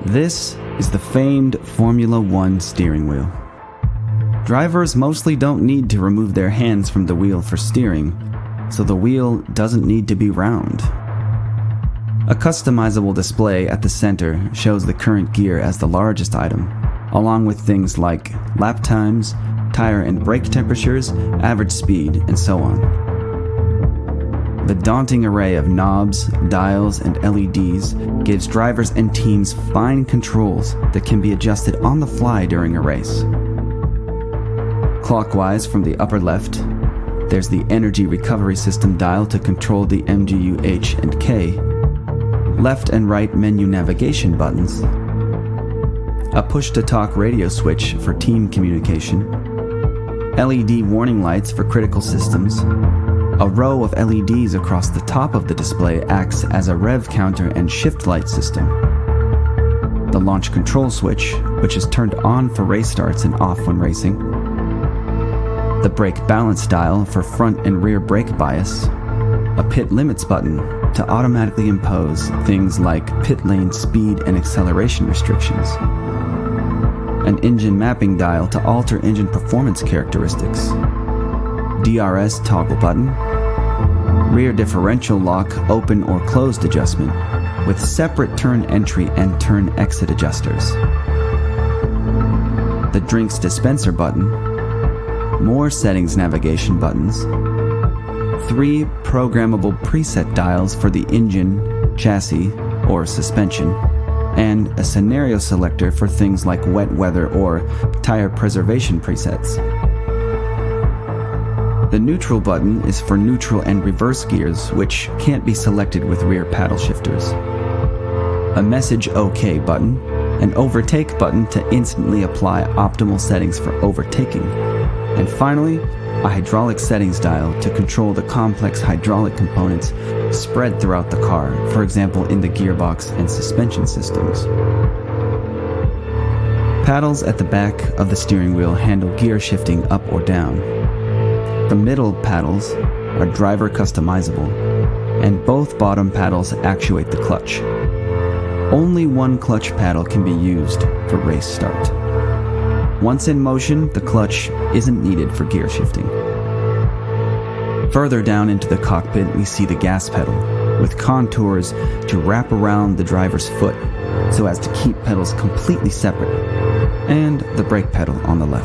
This is the famed Formula One steering wheel. Drivers mostly don't need to remove their hands from the wheel for steering, so the wheel doesn't need to be round. A customizable display at the center shows the current gear as the largest item, along with things like lap times, tire and brake temperatures, average speed, and so on. The daunting array of knobs, dials, and LEDs gives drivers and teams fine controls that can be adjusted on the fly during a race. Clockwise from the upper left, there's the energy recovery system dial to control the MGU H and K, left and right menu navigation buttons, a push-to-talk radio switch for team communication, LED warning lights for critical systems. A row of LEDs across the top of the display acts as a rev counter and shift light system. The launch control switch, which is turned on for race starts and off when racing. The brake balance dial for front and rear brake bias. A pit limits button to automatically impose things like pit lane speed and acceleration restrictions. An engine mapping dial to alter engine performance characteristics. DRS toggle button, rear differential lock open or closed adjustment with separate turn entry and turn exit adjusters, the drinks dispenser button, more settings navigation buttons, 3 programmable preset dials for the engine, chassis, or suspension, and a scenario selector for things like wet weather or tire preservation presets. The neutral button is for neutral and reverse gears, which can't be selected with rear paddle shifters. A message OK button, an overtake button to instantly apply optimal settings for overtaking, and finally, a hydraulic settings dial to control the complex hydraulic components spread throughout the car, for example in the gearbox and suspension systems. Paddles at the back of the steering wheel handle gear shifting up or down. The middle paddles are driver customizable, and both bottom paddles actuate the clutch. Only one clutch paddle can be used for race start. Once in motion, the clutch isn't needed for gear shifting. Further down into the cockpit, we see the gas pedal, with contours to wrap around the driver's foot so as to keep pedals completely separate, and the brake pedal on the left.